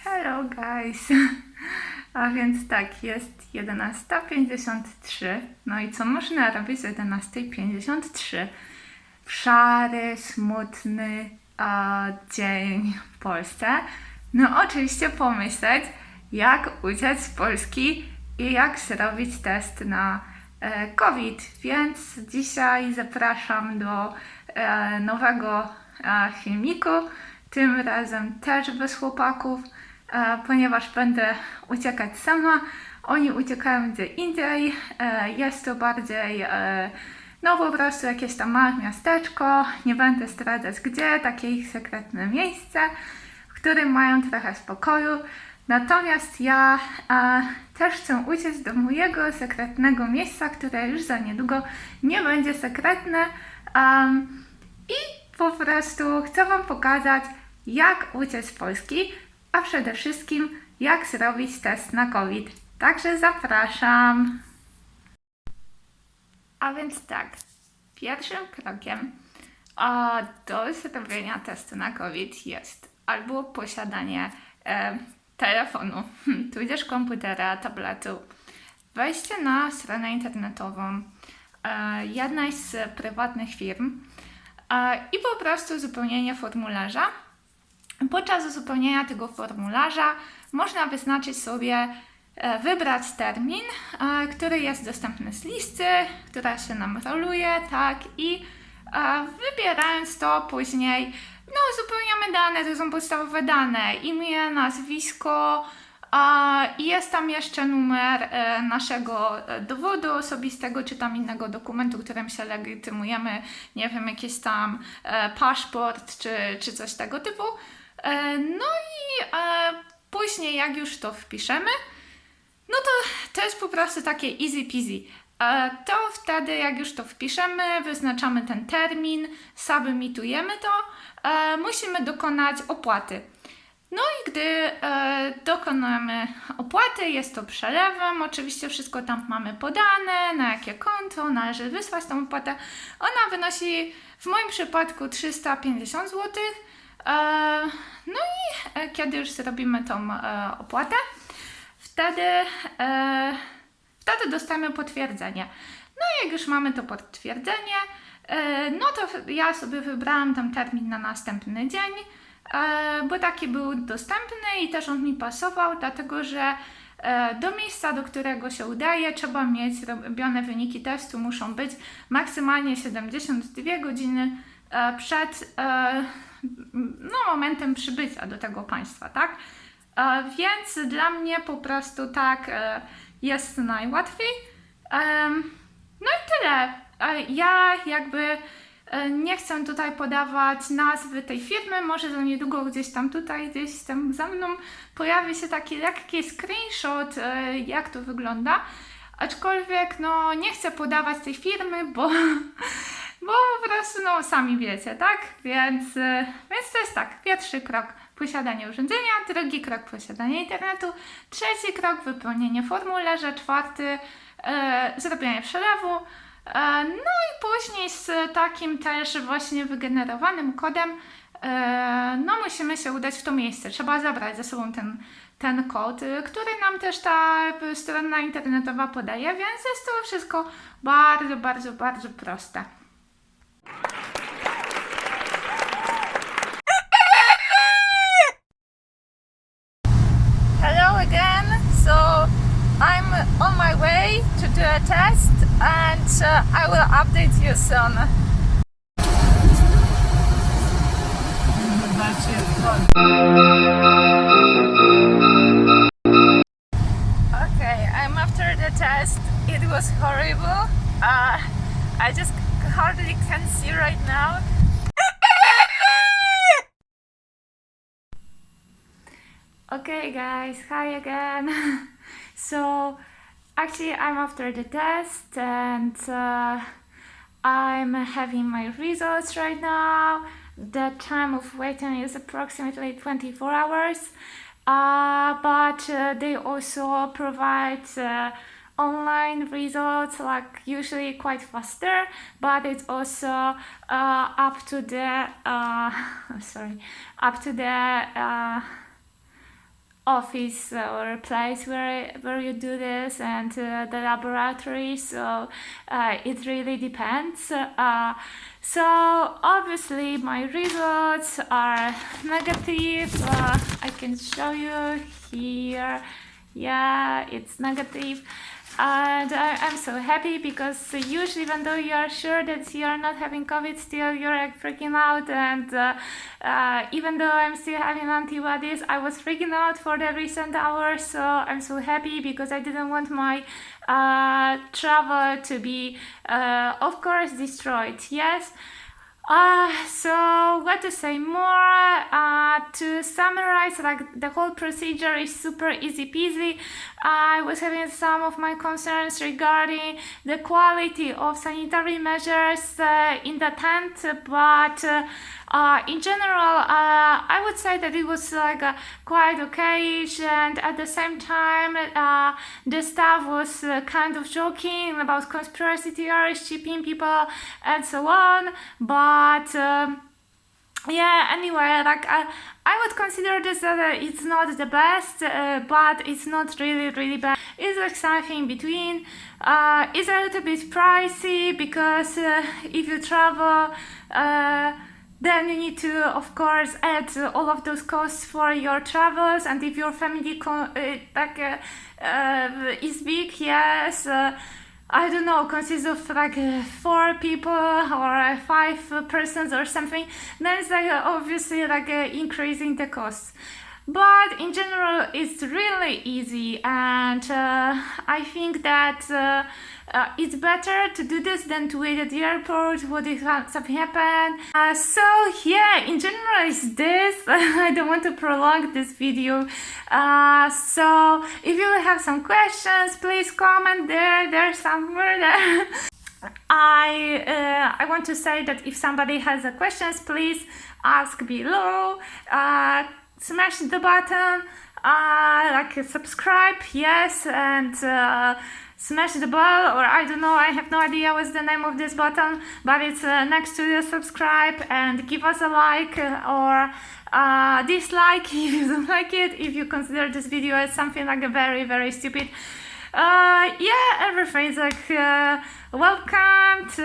Hello guys! A więc tak, jest 11:53. No i co można robić o 11:53? W szary, smutny dzień w Polsce. No oczywiście pomyśleć, jak uciec z Polski i jak zrobić test na COVID. Więc dzisiaj zapraszam do nowego filmiku. Tym razem też bez chłopaków, ponieważ będę uciekać sama. Oni uciekają gdzie indziej. Jest to bardziej no po prostu jakieś tam małe miasteczko. Nie będę zdradzać gdzie, takie ich sekretne miejsce, w którym mają trochę spokoju. Natomiast ja też chcę uciec do mojego sekretnego miejsca, które już za niedługo nie będzie sekretne. I po prostu chcę Wam pokazać, jak uciec z Polski, a przede wszystkim jak zrobić test na COVID. Także zapraszam. A więc tak, pierwszym krokiem do zrobienia testu na COVID jest albo posiadanie telefonu, tudzież komputera, tabletu, wejście na stronę internetową jednej z prywatnych firm i po prostu uzupełnienie formularza. Podczas uzupełnienia tego formularza można wyznaczyć sobie, wybrać termin, który jest dostępny z listy, która się nam roluje, tak, i wybierając to później, no uzupełniamy dane, to są podstawowe dane, imię, nazwisko, i jest tam jeszcze numer naszego dowodu osobistego, czy tam innego dokumentu, którym się legitymujemy, nie wiem, jakiś tam paszport, czy coś tego typu. No i później jak już to wpiszemy, no to jest po prostu takie easy peasy. To wtedy jak już to wpiszemy, wyznaczamy ten termin, submitujemy to, musimy dokonać opłaty. No i gdy dokonamy opłaty, jest to przelewem, oczywiście wszystko tam mamy podane, na jakie konto należy wysłać tą opłatę. Ona wynosi w moim przypadku 350 zł. No i kiedy już zrobimy tą opłatę, wtedy dostajemy potwierdzenie. No i jak już mamy to potwierdzenie, no to ja sobie wybrałam tam termin na następny dzień, bo taki był dostępny i też on mi pasował, dlatego że do miejsca, do którego się udaje, trzeba mieć robione wyniki testu, muszą być maksymalnie 72 godziny przed momentem przybycia do tego państwa, tak? Więc dla mnie po prostu tak jest najłatwiej. No i tyle. Ja jakby nie chcę tutaj podawać nazwy tej firmy, może za niedługo gdzieś tam za mną pojawi się taki lekki screenshot, jak to wygląda. Aczkolwiek no nie chcę podawać tej firmy, bo po prostu no sami wiecie, tak? Więc to jest tak, pierwszy krok posiadanie urządzenia, drugi krok posiadanie internetu, trzeci krok wypełnienie formularza, czwarty zrobienie przelewu, no i później z takim też właśnie wygenerowanym kodem no musimy się udać w to miejsce, trzeba zabrać ze sobą ten kod, który nam też ta strona internetowa podaje, więc jest to wszystko bardzo, bardzo, bardzo proste. Hello again. So I'm on my way to do a test and I will update you soon. Okay, I'm after the test. It was horrible. I just hardly can see right now. Okay guys, hi again. So actually I'm after the test and I'm having my results right now. The time of waiting is approximately 24 hours, but they also provide online results, like usually quite faster, but it's also up to the up to the office or place where you do this, and the laboratory, so it really depends. So obviously my results are negative. I can show you here. Yeah, it's negative. And I'm so happy, because usually even though you are sure that you are not having COVID, still you're like freaking out. And even though I'm still having antibodies, I was freaking out for the recent hours. So I'm so happy, because I didn't want my travel to be, of course, destroyed. Yes. So what to say more? To summarize, like the whole procedure is super easy peasy. I was having some of my concerns regarding the quality of sanitary measures in the tent, but in general, I would say that it was like quite okay-ish, and at the same time, the staff was kind of joking about conspiracy theories, cheating people, and so on. But yeah, anyway, like I would consider this that it's not the best, but it's not really bad. It's like something in between. It's a little bit pricey, because if you travel, then you need to, of course, add all of those costs for your travels. And if your family is big, yes, I don't know, consists of like 4 people or 5 persons or something, then it's like obviously like increasing the costs. But in general, it's really easy, and I think that it's better to do this than to wait at the airport. What if something happened? So yeah, in general, it's this. I don't want to prolong this video. So if you have some questions, please comment there. There's somewhere there. I want to say that if somebody has a questions, please ask below. Smash the button, like subscribe, yes, and smash the bell, or I don't know, I have no idea what's the name of this button, but it's next to the subscribe, and give us a like or dislike if you don't like it, if you consider this video as something like a very stupid. Yeah, everything's like welcomed.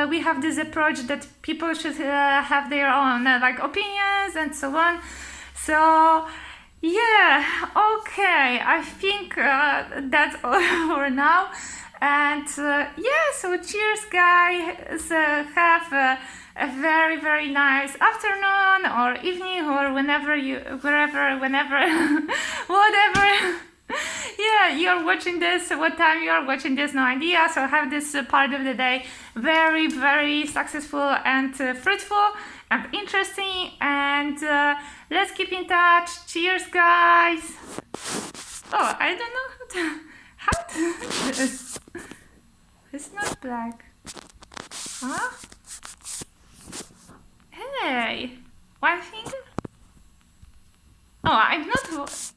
We have this approach that people should have their own like opinions and so on. So yeah, okay, I think that's all for now. And yeah, so cheers guys, have a very nice afternoon or evening, or whenever whatever. Yeah, you're watching this, what time you are watching this, no idea. So have this part of the day very successful and fruitful and interesting, and let's keep in touch. Cheers guys. Oh, I don't know how to do this. It's not black. Huh? Hey, one finger? Oh, I'm not